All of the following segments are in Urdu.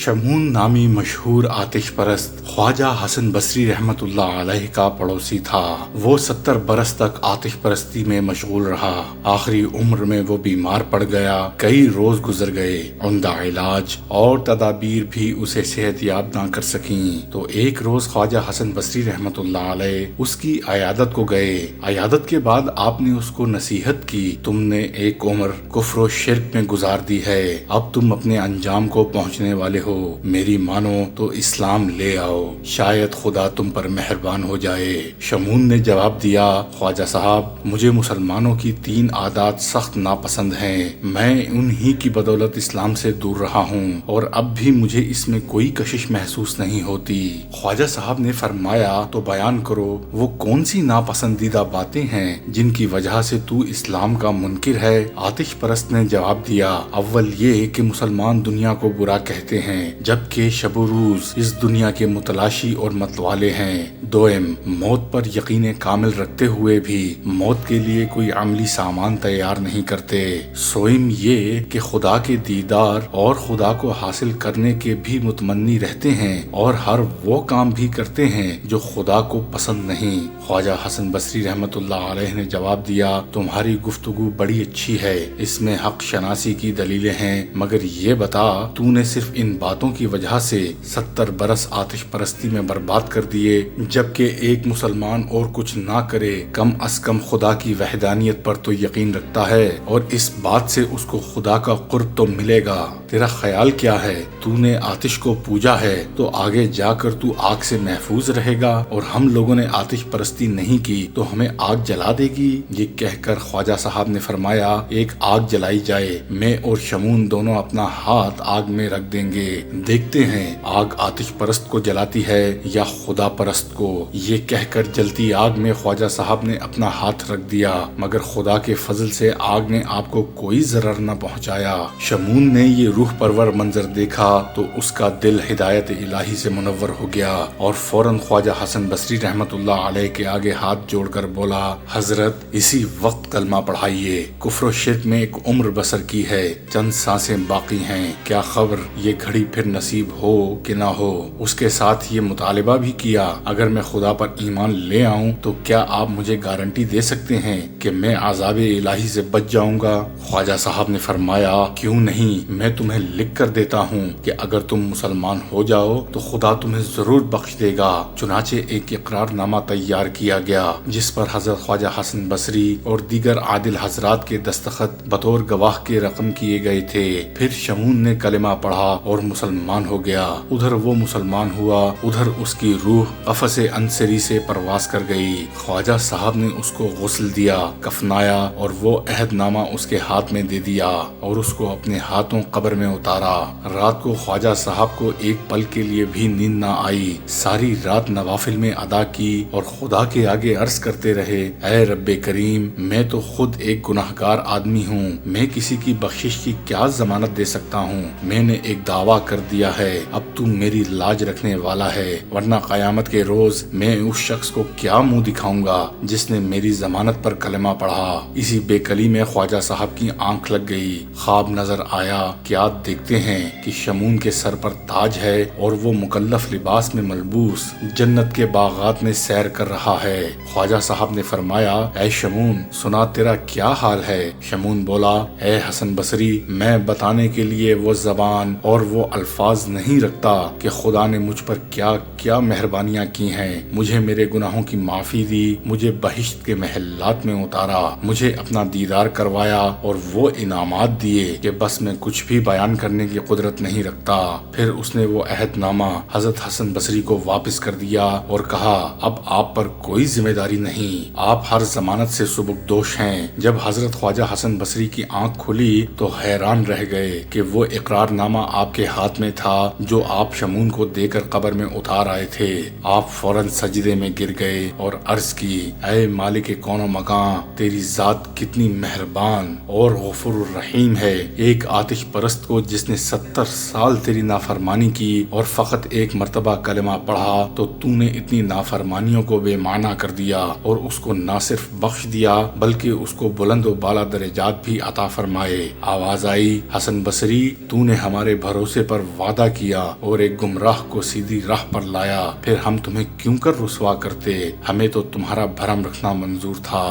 شمون نامی مشہور آتش پرست خواجہ حسن بصری رحمت اللہ علیہ کا پڑوسی تھا۔ وہ 70 برس تک آتش پرستی میں مشغول رہا۔ آخری عمر میں وہ بیمار پڑ گیا۔ کئی روز گزر گئے، عمدہ علاج اور تدابیر بھی اسے صحت یاب نہ کر سکیں تو ایک روز خواجہ حسن بصری رحمت اللہ علیہ اس کی عیادت کو گئے۔ عیادت کے بعد آپ نے اس کو نصیحت کی، تم نے ایک عمر کفر و شرک میں گزار دی ہے، اب تم اپنے انجام کو پہنچنے والے ہو، میری مانو تو اسلام لے آؤ، شاید خدا تم پر مہربان ہو جائے۔ شمون نے جواب دیا، خواجہ صاحب مجھے مسلمانوں کی 3 عادات سخت ناپسند ہیں، میں انہی کی بدولت اسلام سے دور رہا ہوں اور اب بھی مجھے اس میں کوئی کشش محسوس نہیں ہوتی۔ خواجہ صاحب نے فرمایا تو بیان کرو، وہ کون سی ناپسندیدہ باتیں ہیں جن کی وجہ سے تو اسلام کا منکر ہے؟ آتش پرست نے جواب دیا، اول یہ کہ مسلمان دنیا کو برا کہتے ہیں جبکہ شب و روز اس دنیا کے متلاشی اور متوالے ہیں۔ دوئم، موت پر یقین کامل رکھتے ہوئے بھی موت کے لیے کوئی عملی سامان تیار نہیں کرتے۔ سوئم، یہ کہ خدا کے دیدار اور خدا کو حاصل کرنے کے بھی متمنی رہتے ہیں اور ہر وہ کام بھی کرتے ہیں جو خدا کو پسند نہیں۔ خواجہ حسن بصری رحمت اللہ علیہ نے جواب دیا، تمہاری گفتگو بڑی اچھی ہے، اس میں حق شناسی کی دلیلیں ہیں، مگر یہ بتا تو نے صرف ان باتوں کی وجہ سے 70 برس آتش پرستی میں برباد کر دیے، جبکہ ایک مسلمان اور کچھ نہ کرے کم از کم خدا کی وحدانیت پر تو یقین رکھتا ہے اور اس بات سے اس کو خدا کا قرب تو ملے گا۔ تیرا خیال کیا ہے؟ تو نے آتش کو پوجا ہے تو آگے جا کر تو آگ سے محفوظ رہے گا، اور ہم لوگوں نے آتش پرستی نہیں کی تو ہمیں آگ جلا دے گی؟ یہ کہہ کر خواجہ صاحب نے فرمایا، ایک آگ جلائی جائے، میں اور شمون دونوں اپنا ہاتھ آگ میں رکھ دیں گے، دیکھتے ہیں آگ آتش پرست کو جلاتی ہے یا خدا پرست کو۔ یہ کہہ کر جلتی آگ میں خواجہ صاحب نے اپنا ہاتھ رکھ دیا، مگر خدا کے فضل سے آگ نے آپ کو کوئی ضرر نہ پہنچایا۔ شمون نے یہ روح پرور منظر دیکھا تو اس کا دل ہدایت الہی سے منور ہو گیا اور فوراً خواجہ حسن بصری رحمت اللہ علیہ کے آگے ہاتھ جوڑ کر بولا، حضرت اسی وقت کلمہ پڑھائیے، کفر و شرک میں ایک عمر بسر کی ہے، چند سانسیں باقی ہیں، کیا خبر یہ گھڑی پھر نصیب ہو کہ نہ ہو؟ اس کے ساتھ یہ مطالبہ بھی کیا، اگر میں خدا پر ایمان لے آؤں تو کیا آپ مجھے گارنٹی دے سکتے ہیں کہ میں عذاب الہی سے بچ جاؤں گا؟ خواجہ صاحب نے فرمایا، کیوں نہیں، میں تمہیں لکھ کر دیتا ہوں کہ اگر تم مسلمان ہو جاؤ تو خدا تمہیں ضرور بخش دے گا۔ چنانچہ ایک اقرار نامہ تیار کیا گیا جس پر حضرت خواجہ حسن بصری اور دیگر عادل حضرات کے دستخط بطور گواہ کے رقم کیے گئے تھے۔ پھر شمون نے کلمہ پڑھا اور مسلمان ہو گیا۔ ادھر وہ مسلمان ہوا، ادھر اس کی روح قفس انصری سے پرواز کر گئی۔ خواجہ صاحب نے اس کو غسل دیا، کفنایا اور وہ عہد نامہ اس کے ہاتھ میں دے دیا اور اس کو اپنے ہاتھوں قبر میں اتارا۔ رات کو خواجہ صاحب کو ایک پل کے لیے بھی نیند نہ آئی، ساری رات نوافل میں ادا کی اور خدا کے آگے عرض کرتے رہے، اے رب کریم، میں تو خود ایک گناہگار آدمی ہوں، میں کسی کی بخشش کی کیا ضمانت دے سکتا ہوں؟ میں نے ایک دعویٰ کر دیا ہے، اب تو میری لاج رکھنے والا ہے، ورنہ قیامت کے روز میں اس شخص کو کیا منہ دکھاؤں گا جس نے میری ضمانت پر کلمہ پڑھا۔ اسی بے کلی میں خواجہ صاحب کی آنکھ لگ گئی، خواب نظر آیا، کیا دیکھتے ہیں کہ شمون کے سر پر تاج ہے اور وہ مکلف لباس میں ملبوس جنت کے باغات میں سیر کر رہا ہے۔ خواجہ صاحب نے فرمایا، اے شمون، سنا تیرا کیا حال ہے؟ شمون بولا، اے حسن بصری، میں بتانے کے لیے وہ زبان اور وہ الفاظ نہیں رکھتا کہ خدا نے مجھ پر کیا کیا مہربانیاں کی ہیں، مجھے میرے گناہوں کی معافی دی، مجھے بہشت کے محلات میں اتارا، مجھے اپنا دیدار کروایا اور وہ انعامات دیے کہ بس میں کچھ بھی بیان کرنے کی قدرت نہیں رکھتا۔ پھر اس نے وہ عہد نامہ حضرت حسن بصری کو واپس کر دیا اور کہا، اب آپ پر کوئی ذمہ داری نہیں، آپ ہر ضمانت سے سبکدوش ہیں۔ جب حضرت خواجہ حسن بصری کی آنکھ کھلی تو حیران رہ گئے کہ وہ اقرار نامہ آپ کے ہاتھ میں تھا جو آپ شمون کو دے کر قبر میں اتار آئے تھے۔ آپ فوراً سجدے میں گر گئے اور عرض کی، اے مالک کون و مکان، تیری ذات کتنی مہربان اور غفور الرحیم ہے، ایک آتش پرست کو جس نے 70 سال تیری نافرمانی کی اور فقط ایک مرتبہ کلمہ پڑھا تو نے اتنی نافرمانیوں کو بے معنی کر دیا اور اس کو نہ صرف بخش دیا بلکہ اس کو بلند و بالا درجات بھی عطا فرمائے۔ آواز آئی، حسن بصری، تو نے ہمارے بھروسے پر وعدہ کیا اور ایک گمراہ کو سیدھی راہ پر لایا، پھر ہم تمہیں کیوں کر رسوا کرتے؟ ہمیں تو تمہارا بھرم رکھنا منظور تھا۔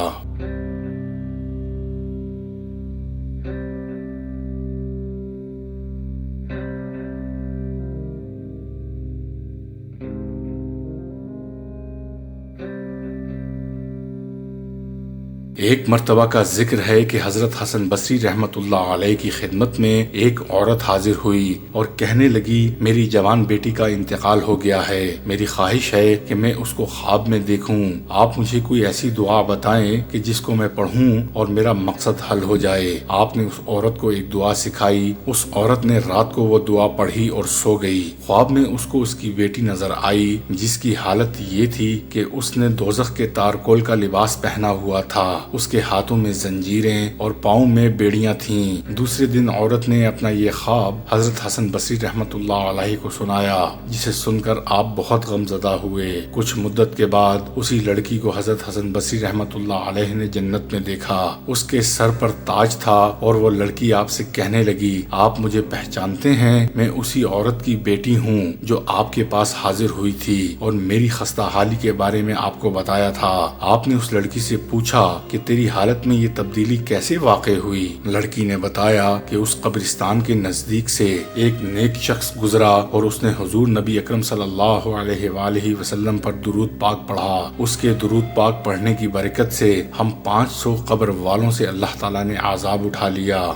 ایک مرتبہ کا ذکر ہے کہ حضرت حسن بصری رحمت اللہ علیہ کی خدمت میں ایک عورت حاضر ہوئی اور کہنے لگی، میری جوان بیٹی کا انتقال ہو گیا ہے، میری خواہش ہے کہ میں اس کو خواب میں دیکھوں، آپ مجھے کوئی ایسی دعا بتائیں کہ جس کو میں پڑھوں اور میرا مقصد حل ہو جائے۔ آپ نے اس عورت کو ایک دعا سکھائی، اس عورت نے رات کو وہ دعا پڑھی اور سو گئی۔ خواب میں اس کو اس کی بیٹی نظر آئی جس کی حالت یہ تھی کہ اس نے دوزخ کے تارکول کا لباس پہنا ہوا تھا، اس کے ہاتھوں میں زنجیریں اور پاؤں میں بیڑیاں تھیں۔ دوسرے دن عورت نے اپنا یہ خواب حضرت حسن بصری رحمت اللہ علیہ کو سنایا، جسے سن کر آپ بہت غمزدہ ہوئے۔ کچھ مدت کے بعد اسی لڑکی کو حضرت حسن بصری رحمت اللہ علیہ نے جنت میں دیکھا، اس کے سر پر تاج تھا اور وہ لڑکی آپ سے کہنے لگی، آپ مجھے پہچانتے ہیں؟ میں اسی عورت کی بیٹی ہوں جو آپ کے پاس حاضر ہوئی تھی اور میری خستہ حالی کے بارے میں آپ کو بتایا تھا۔ آپ نے اس لڑکی سے پوچھا کہ تیری حالت میں یہ تبدیلی کیسے واقع ہوئی؟ لڑکی نے بتایا کہ اس قبرستان کے نزدیک سے ایک نیک شخص گزرا اور اس نے حضور نبی اکرم صلی اللہ علیہ وآلہ وسلم پر درود پاک پڑھا۔ اس کے درود پاک پڑھنے کی برکت سے ہم 500 قبر والوں سے اللہ تعالیٰ نے عذاب اٹھا لیا۔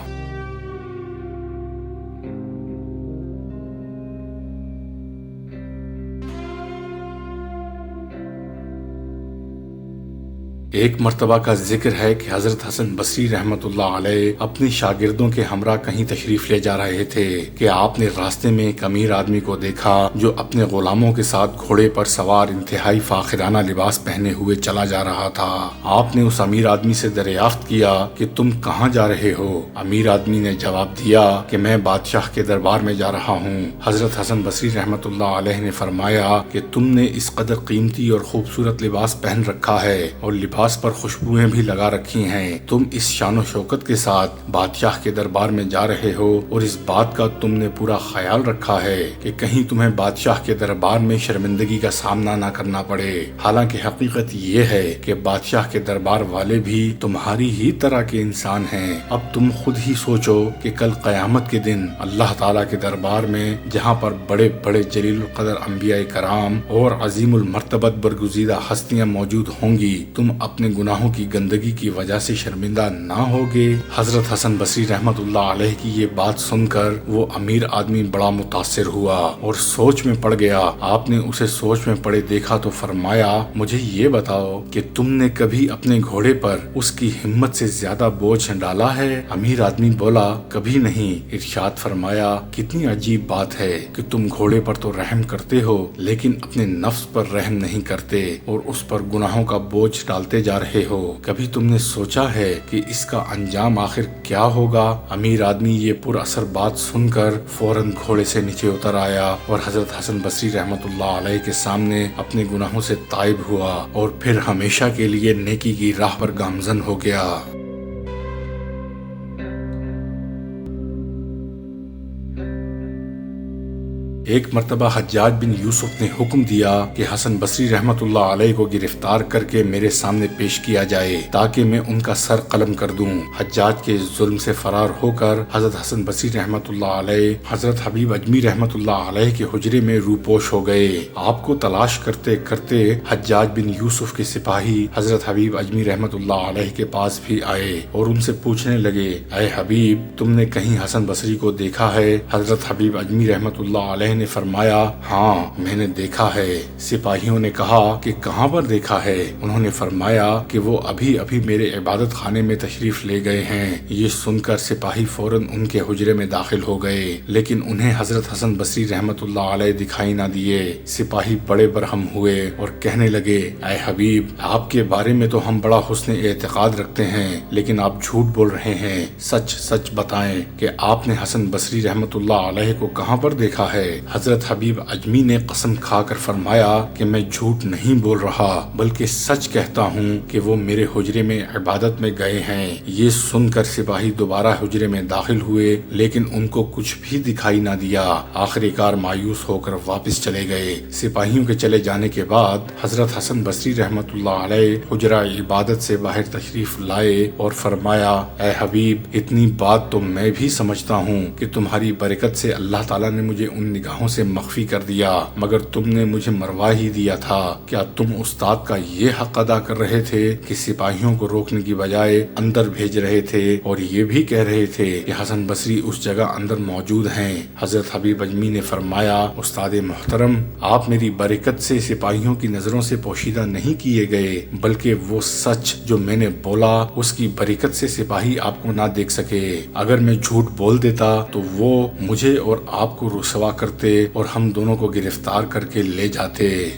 ایک مرتبہ کا ذکر ہے کہ حضرت حسن بصری رحمت اللہ علیہ اپنے شاگردوں کے ہمراہ کہیں تشریف لے جا رہے تھے کہ آپ نے راستے میں ایک امیر آدمی کو دیکھا جو اپنے غلاموں کے ساتھ گھوڑے پر سوار انتہائی فاخرانہ لباس پہنے ہوئے چلا جا رہا تھا۔ آپ نے اس امیر آدمی سے دریافت کیا کہ تم کہاں جا رہے ہو؟ امیر آدمی نے جواب دیا کہ میں بادشاہ کے دربار میں جا رہا ہوں۔ حضرت حسن بصری رحمت اللہ علیہ نے فرمایا کہ تم نے اس قدر قیمتی اور خوبصورت لباس پہن رکھا ہے اور لباس پر خوشبوئیں بھی لگا رکھی ہیں، تم اس شان و شوکت کے ساتھ بادشاہ کے دربار میں جا رہے ہو اور اس بات کا تم نے پورا خیال رکھا ہے کہ کہیں تمہیں بادشاہ کے دربار میں شرمندگی کا سامنا نہ کرنا پڑے۔ حالانکہ حقیقت یہ ہے کہ بادشاہ کے دربار والے بھی تمہاری ہی طرح کے انسان ہیں۔ اب تم خود ہی سوچو کہ کل قیامت کے دن اللہ تعالیٰ کے دربار میں جہاں پر بڑے بڑے جلیل القدر انبیاء کرام اور عظیم المرتبت برگزیدہ ہستیاں موجود ہوں گی، تم اپنے گناہوں کی گندگی کی وجہ سے شرمندہ نہ ہوگے؟ حضرت حسن بصری رحمت اللہ علیہ کی یہ بات سن کر وہ امیر آدمی بڑا متاثر ہوا اور سوچ میں پڑ گیا۔ آپ نے اسے سوچ میں پڑے دیکھا تو فرمایا، مجھے یہ بتاؤ کہ تم نے کبھی اپنے گھوڑے پر اس کی ہمت سے زیادہ بوجھ ڈالا ہے؟ امیر آدمی بولا، کبھی نہیں۔ ارشاد فرمایا، کتنی عجیب بات ہے کہ تم گھوڑے پر تو رحم کرتے ہو لیکن اپنے نفس پر رحم نہیں کرتے اور اس پر گناہوں کا بوجھ ڈالتے جا رہے ہو۔ کبھی تم نے سوچا ہے کہ اس کا انجام آخر کیا ہوگا؟ امیر آدمی یہ پر اثر بات سن کر فوراً گھوڑے سے نیچے اتر آیا اور حضرت حسن بصری رحمت اللہ علیہ کے سامنے اپنے گناہوں سے تائب ہوا اور پھر ہمیشہ کے لیے نیکی کی راہ پر گامزن ہو گیا۔ ایک مرتبہ حجاج بن یوسف نے حکم دیا کہ حسن بصری رحمت اللہ علیہ کو گرفتار کر کے میرے سامنے پیش کیا جائے تاکہ میں ان کا سر قلم کر دوں۔ حجاج کے ظلم سے فرار ہو کر حضرت حسن بصری رحمت اللہ علیہ حضرت حبیب اجمی رحمت اللہ علیہ کے حجرے میں روپوش ہو گئے۔ آپ کو تلاش کرتے کرتے حجاج بن یوسف کے سپاہی حضرت حبیب اجمی رحمت اللہ علیہ کے پاس بھی آئے اور ان سے پوچھنے لگے، اے حبیب، تم نے کہیں حسن بصری کو دیکھا ہے؟ حضرت حبیب اجمی رحمت اللہ علیہ نے فرمایا، ہاں میں نے دیکھا ہے۔ سپاہیوں نے کہا کہ کہاں پر دیکھا ہے؟ انہوں نے فرمایا کہ وہ ابھی ابھی میرے عبادت خانے میں تشریف لے گئے ہیں۔ یہ سن کر سپاہی فوراً ان کے حجرے میں داخل ہو گئے لیکن انہیں حضرت حسن بصری رحمت اللہ علیہ دکھائی نہ دیے۔ سپاہی بڑے برہم ہوئے اور کہنے لگے، اے حبیب، آپ کے بارے میں تو ہم بڑا حسن اعتقاد رکھتے ہیں لیکن آپ جھوٹ بول رہے ہیں، سچ سچ بتائیں کہ آپ نے حسن بصری رحمت اللہ علیہ کو کہاں پر دیکھا ہے؟ حضرت حبیب اجمی نے قسم کھا کر فرمایا کہ میں جھوٹ نہیں بول رہا بلکہ سچ کہتا ہوں کہ وہ میرے حجرے میں عبادت میں گئے ہیں۔ یہ سن کر سپاہی دوبارہ حجرے میں داخل ہوئے لیکن ان کو کچھ بھی دکھائی نہ دیا۔ آخری کار مایوس ہو کر واپس چلے گئے۔ سپاہیوں کے چلے جانے کے بعد حضرت حسن بصری رحمت اللہ علیہ حجرہ عبادت سے باہر تشریف لائے اور فرمایا، اے حبیب، اتنی بات تو میں بھی سمجھتا ہوں کہ تمہاری برکت سے اللہ تعالیٰ نے مجھے ان نگاہوں سے مخفی کر دیا، مگر تم نے مجھے مروا ہی دیا تھا۔ کیا تم استاد کا یہ حق ادا کر رہے تھے کہ سپاہیوں کو روکنے کی بجائے اندر بھیج رہے تھے اور یہ بھی کہہ رہے تھے کہ حسن بصری اس جگہ اندر موجود ہیں؟ حضرت حبیب اجمی نے فرمایا، استاد محترم، آپ میری برکت سے سپاہیوں کی نظروں سے پوشیدہ نہیں کیے گئے، بلکہ وہ سچ جو میں نے بولا اس کی برکت سے سپاہی آپ کو نہ دیکھ سکے۔ اگر میں جھوٹ بول دیتا تو وہ مجھے اور آپ کو رسوا کرتے اور ہم دونوں کو گرفتار کر کے لے جاتے۔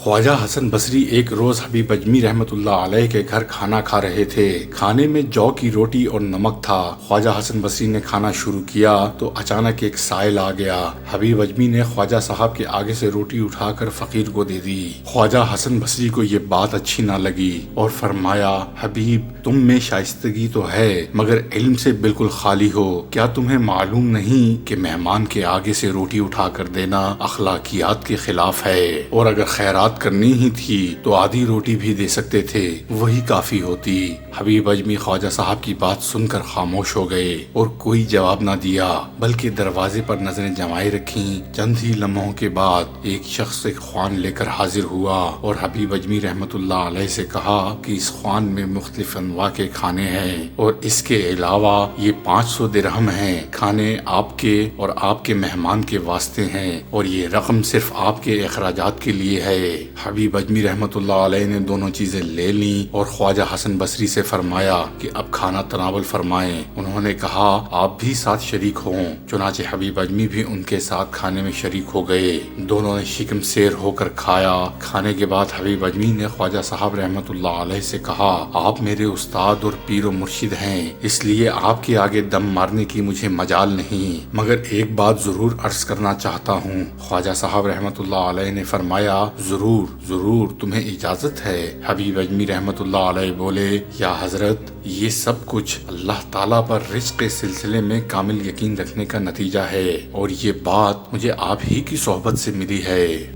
خواجہ حسن بصری ایک روز حبیب اجمی رحمت اللہ علیہ کے گھر کھانا کھا رہے تھے۔ کھانے میں جو کی روٹی اور نمک تھا۔ خواجہ حسن بصری نے کھانا شروع کیا تو اچانک ایک سائل آ گیا۔ حبیب اجمی نے خواجہ صاحب کے آگے سے روٹی اٹھا کر فقیر کو دے دی۔ خواجہ حسن بصری کو یہ بات اچھی نہ لگی اور فرمایا، حبیب، تم میں شائستگی تو ہے مگر علم سے بالکل خالی ہو۔ کیا تمہیں معلوم نہیں کہ مہمان کے آگے سے روٹی اٹھا کر دینا اخلاقیات کے خلاف ہے؟ اور اگر خیرات کرنی ہی تھی تو آدھی روٹی بھی دے سکتے تھے، وہی کافی ہوتی۔ حبیب اجمی خواجہ صاحب کی بات سن کر خاموش ہو گئے اور کوئی جواب نہ دیا بلکہ دروازے پر نظریں جمائے رکھیں۔ چند ہی لمحوں کے بعد ایک شخص ایک خوان لے کر حاضر ہوا اور حبیب اجمی رحمت اللہ علیہ سے کہا کہ اس خوان میں مختلف انواع کے کھانے ہیں اور اس کے علاوہ یہ 500 درہم ہیں۔ کھانے آپ کے اور آپ کے مہمان کے واسطے ہیں اور یہ رقم صرف آپ کے اخراجات کے لیے ہے۔ حبیب اجمی رحمت اللہ علیہ نے دونوں چیزیں لے لیں اور خواجہ حسن بصری سے فرمایا کہ اب کھانا تناول فرمائیں۔ انہوں نے کہا، آپ بھی ساتھ شریک ہوں۔ چنانچہ حبیب اجمی بھی ان کے ساتھ کھانے میں شریک ہو گئے۔ دونوں نے شکم سیر ہو کر کھایا۔ کھانے کے بعد حبیب اجمی نے خواجہ صاحب رحمت اللہ علیہ سے کہا، آپ میرے استاد اور پیر و مرشد ہیں، اس لیے آپ کے آگے دم مارنے کی مجھے مجال نہیں، مگر ایک بات ضرور عرض کرنا چاہتا ہوں۔ خواجہ صاحب رحمت اللہ علیہ نے فرمایا، ضرور ضرور، تمہیں اجازت ہے۔ حبیب اجمی رحمت اللہ علیہ بولے، یا حضرت، یہ سب کچھ اللہ تعالیٰ پر رزق کے سلسلے میں کامل یقین رکھنے کا نتیجہ ہے اور یہ بات مجھے آپ ہی کی صحبت سے ملی ہے۔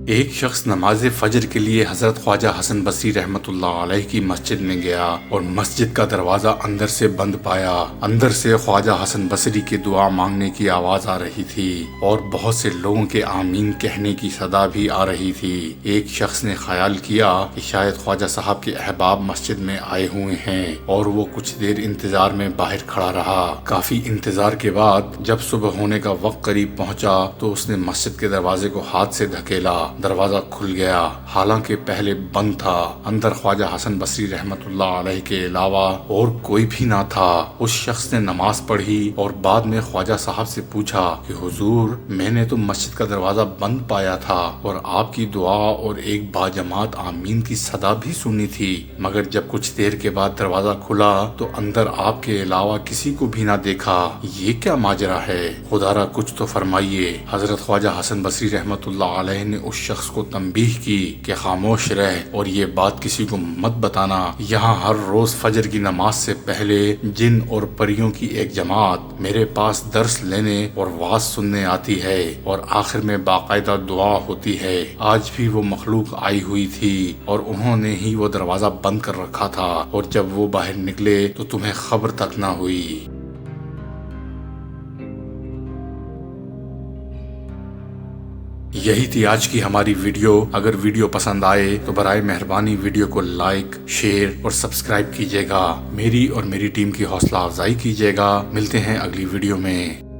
ایک شخص نماز فجر کے لیے حضرت خواجہ حسن بصری رحمت اللہ علیہ کی مسجد میں گیا اور مسجد کا دروازہ اندر سے بند پایا۔ اندر سے خواجہ حسن بصری کے دعا مانگنے کی آواز آ رہی تھی اور بہت سے لوگوں کے آمین کہنے کی صدا بھی آ رہی تھی۔ ایک شخص نے خیال کیا کہ شاید خواجہ صاحب کے احباب مسجد میں آئے ہوئے ہیں اور وہ کچھ دیر انتظار میں باہر کھڑا رہا۔ کافی انتظار کے بعد جب صبح ہونے کا وقت قریب پہنچا تو اس نے مسجد کے دروازے کو ہاتھ سے دھکیلا۔ دروازہ کھل گیا، حالانکہ پہلے بند تھا۔ اندر خواجہ حسن بصری رحمت اللہ علیہ کے علاوہ اور کوئی بھی نہ تھا۔ اس شخص نے نماز پڑھی اور بعد میں خواجہ صاحب سے پوچھا کہ حضور، میں نے تو مسجد کا دروازہ بند پایا تھا اور آپ کی دعا اور ایک باجماعت آمین کی صدا بھی سنی تھی، مگر جب کچھ دیر کے بعد دروازہ کھلا تو اندر آپ کے علاوہ کسی کو بھی نہ دیکھا۔ یہ کیا ماجرا ہے؟ خدا را کچھ تو فرمائیے۔ حضرت خواجہ حسن بصری رحمت اللہ علیہ نے اس شخص کو تنبیہ کی کہ خاموش رہ اور یہ بات کسی کو مت بتانا۔ یہاں ہر روز فجر کی نماز سے پہلے جن اور پریوں کی ایک جماعت میرے پاس درس لینے اور واعظ سننے آتی ہے اور آخر میں باقاعدہ دعا ہوتی ہے۔ آج بھی وہ مخلوق آئی ہوئی تھی اور انہوں نے ہی وہ دروازہ بند کر رکھا تھا اور جب وہ باہر نکلے تو تمہیں خبر تک نہ ہوئی۔ یہی تھی آج کی ہماری ویڈیو۔ اگر ویڈیو پسند آئے تو برائے مہربانی ویڈیو کو لائک، شیئر اور سبسکرائب کیجیے گا۔ میری اور میری ٹیم کی حوصلہ افزائی کیجیے گا۔ ملتے ہیں اگلی ویڈیو میں۔